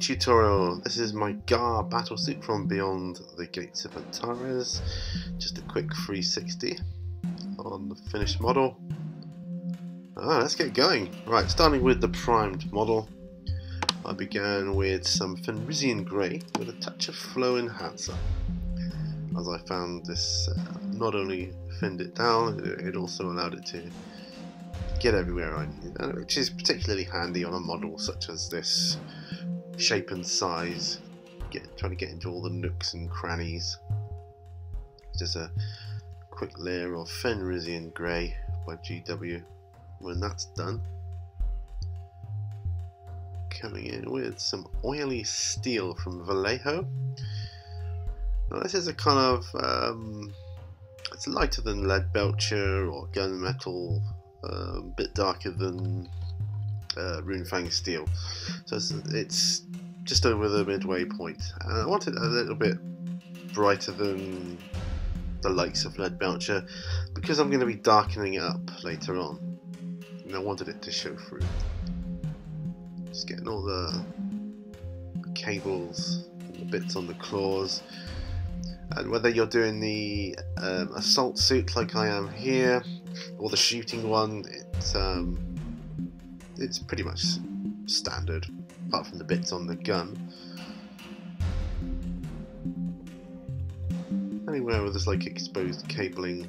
tutorial. This is my Ghar Battlesuit from Beyond the Gates of Antares. Just a quick 360 on the finished model. Let's get going. Right, starting with the primed model. I began with some Fenrisian Grey with a touch of flow enhancer, as I found this not only thinned it down, it also allowed it to get everywhere I needed, which is particularly handy on a model such as this, shape and size, trying to get into all the nooks and crannies. Just a quick layer of Fenrisian Grey by GW. When that's done, coming in with some oily steel from Vallejo. Now this is a kind of it's lighter than lead belcher or gunmetal, a bit darker than Runefang steel, so it's just over the midway point. And I want it a little bit brighter than the likes of lead belcher because I'm going to be darkening it up later on, and I wanted it to show through. Just getting all the cables and the bits on the claws. And whether you're doing the assault suit like I am here, or the shooting one, it's pretty much standard, apart from the bits on the gun. Anywhere where there's like exposed cabling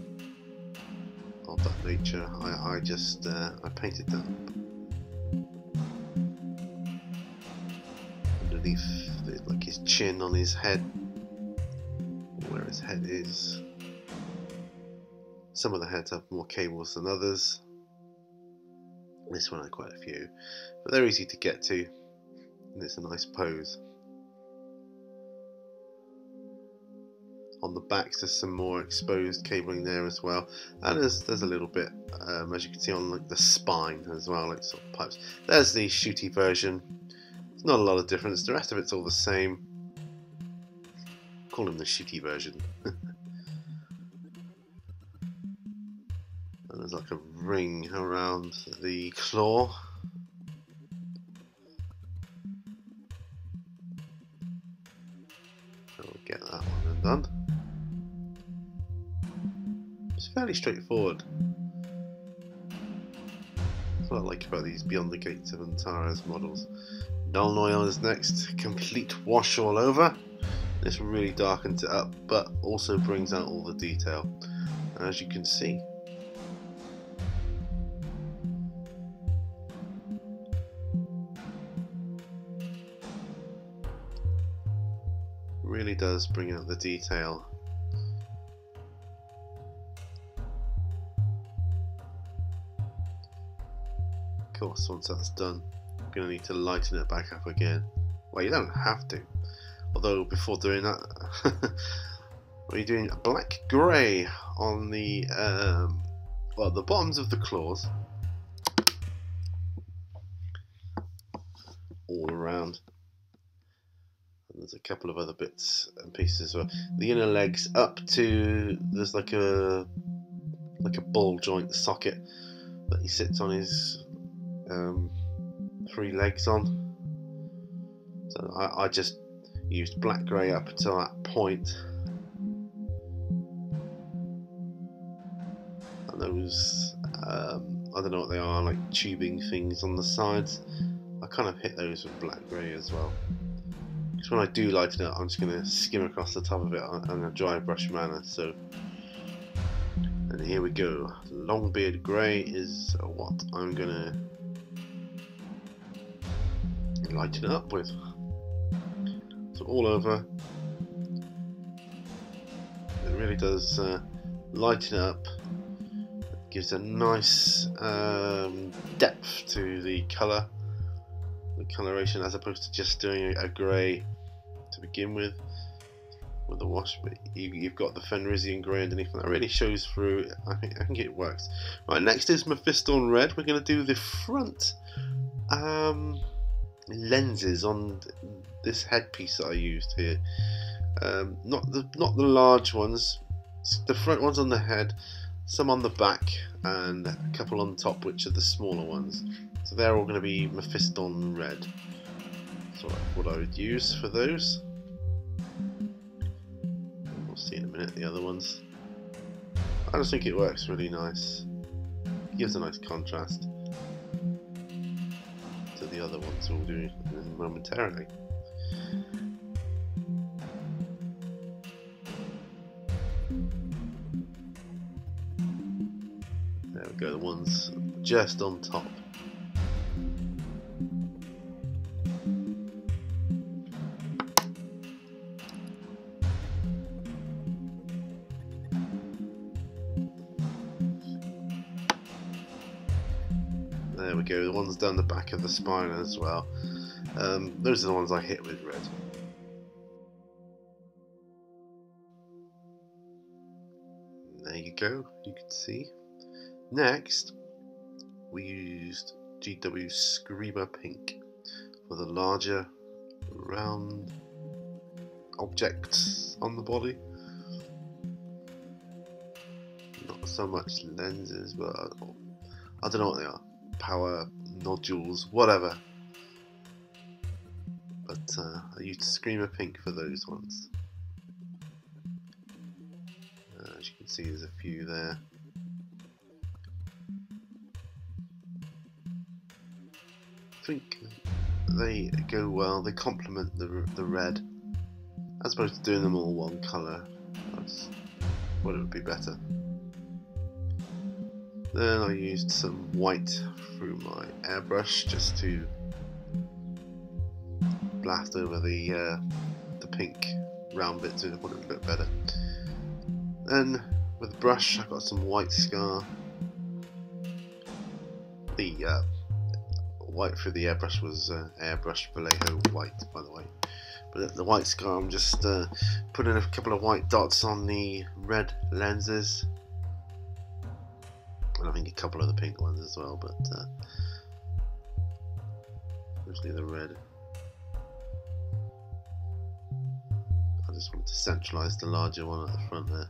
of that nature, I just I painted that underneath, like his chin on his head. Where his head is. Some of the heads have more cables than others. This one had quite a few, but they're easy to get to, and it's a nice pose. On the backs there's some more exposed cabling there as well, and there's a little bit, as you can see on like the spine as well, like sort of pipes. There's the shooty version. It's not a lot of difference. The rest of it's all the same. Call him the shitty version. And there's like a ring around the claw. So we'll get that one done. It's fairly straightforward. That's what I like about these Beyond the Gates of Antares models. Null oil is next. Complete wash all over. This really darkens it up, but also brings out all the detail, as you can see. Really does bring out the detail. Of course, once that's done, I'm going to need to lighten it back up again. Well, you don't have to. Although before doing that, we're doing a black grey on the the bottoms of the claws, all around. And there's a couple of other bits and pieces as well. The inner legs up to, there's like a ball joint socket that he sits on his 3 legs on. So I just used black grey up until that point, and those I don't know what they are, like tubing things on the sides. I kind of hit those with black grey as well, because when I do lighten it, I'm just going to skim across the top of it in a dry brush manner. So, and here we go. Longbeard grey is what I'm going to lighten it up with. So all over, it really does lighten up. It gives a nice depth to the colour, the coloration, as opposed to just doing a grey to begin with the wash. But you've got the Fenrisian Grey underneath, and that really shows through. I think it works. Right, next is Mephiston Red. We're going to do the front lenses on this headpiece that I used here. Not the large ones, the front ones on the head, some on the back, and a couple on top, which are the smaller ones. So they're all going to be Mephiston Red. That's what I would use for those. We'll see in a minute the other ones. I just think it works really nice. It gives a nice contrast to the other ones we'll do momentarily. There we go, the ones just on top. There we go, the ones down the back of the spine as well. Those are the ones I hit with red. There you go, you can see. Next, we used GW Screamer Pink for the larger round objects on the body. Not so much lenses, but I don't know what they are. Power nodules, whatever. But I used Screamer Pink for those ones. As you can see, there's a few there. I think they go well. They complement the red, as opposed to doing them all one colour. That's what it would be better. Then I used some white through my airbrush just to blast over the pink round bits to want it to look better. Then with the brush I got some white scar. The white through the airbrush was airbrush Vallejo white, by the way. But the white scar, I'm just putting a couple of white dots on the red lenses. And I think a couple of the pink ones as well, but mostly the red. I just wanted to centralise the larger one at the front there.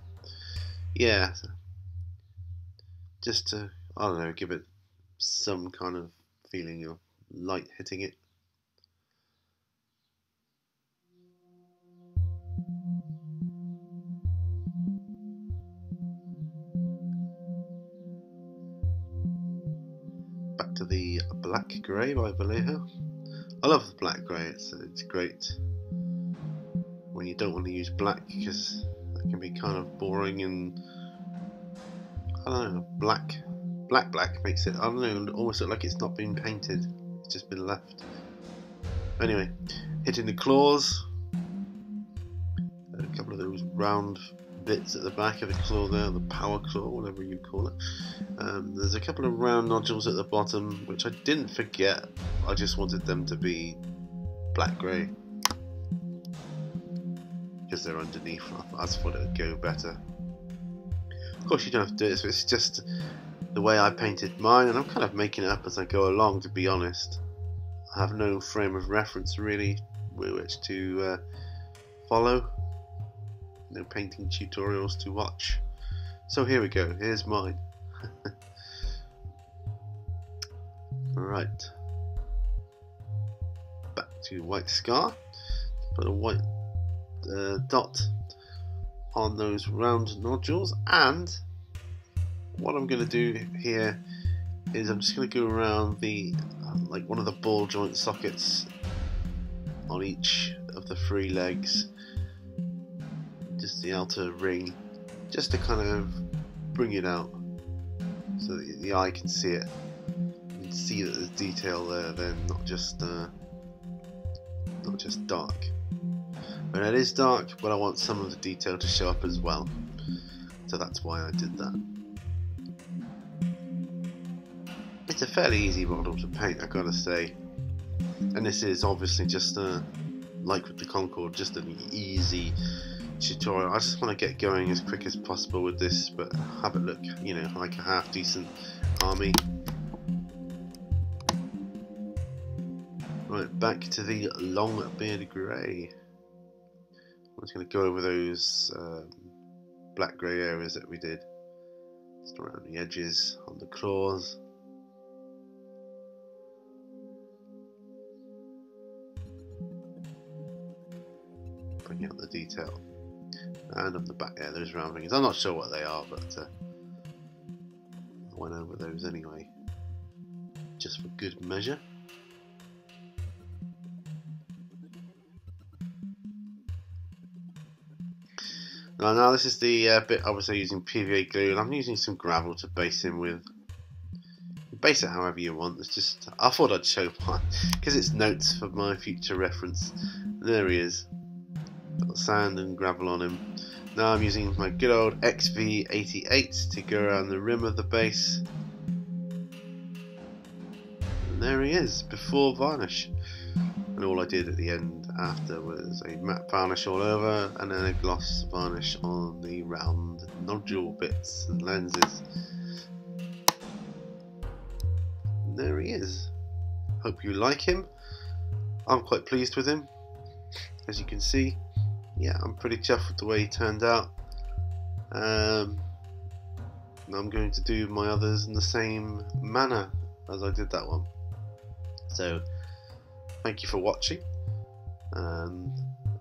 Yeah, just to, I don't know, give it some kind of feeling of light hitting it. Back to the black grey by Vallejo. I love the black grey, it's great when you don't want to use black, because that can be kind of boring and I don't know, black makes it, I don't know, almost look like it's not been painted, it's just been left. Anyway, hitting the claws, a couple of those round bits at the back of the claw there, the power claw, whatever you call it. There's a couple of round nodules at the bottom, which I didn't forget, I just wanted them to be black-grey. Because they're underneath, I just thought it would go better. Of course you don't have to do it, so it's just the way I painted mine, and I'm kind of making it up as I go along, to be honest. I have no frame of reference really with which to follow, no painting tutorials to watch. So here we go, here's mine. Alright, back to white scar, put a white dot on those round nodules, and what I'm going to do here is I'm just going to go around the like one of the ball joint sockets on each of the 3 legs, just the outer ring, just to kind of bring it out so that the eye can see it and see that there's detail there, then not just dark. But it is dark, but I want some of the detail to show up as well, so that's why I did that. It's a fairly easy model to paint, I gotta say, and this is obviously just like with the Concorde, just an easy tutorial. I just want to get going as quick as possible with this, but have it look, you know, like a half decent army. Right, back to the long beard grey. I'm just going to go over those black grey areas that we did, just around the edges, on the claws. picking up the detail. And on the back, yeah, those round rings. I'm not sure what they are, but I went over those anyway, just for good measure. Now this is the bit I was using PVA glue, and I'm using some gravel to base in with. Base it however you want. It's just, I thought I'd show mine because it's notes for my future reference. And there he is. Got sand and gravel on him. Now I'm using my good old XV88 to go around the rim of the base. And there he is, before varnish. And all I did at the end after was a matte varnish all over, and then a gloss varnish on the round nodule bits and lenses. And there he is. Hope you like him. I'm quite pleased with him. As you can see, yeah, I'm pretty chuffed with the way he turned out. And I'm going to do my others in the same manner as I did that one. So, thank you for watching, and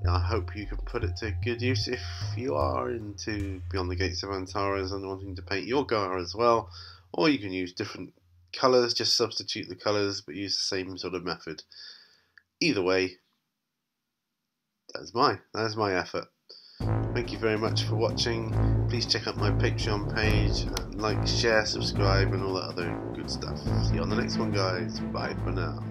I hope you can put it to good use if you are into Beyond the Gates of Antares and wanting to paint your Ghar as well. Or you can use different colours, just substitute the colours but use the same sort of method. Either way, that's my effort. Thank you very much for watching. Please check out my Patreon page, and like, share, subscribe and all that other good stuff. See you on the next one, guys. Bye for now.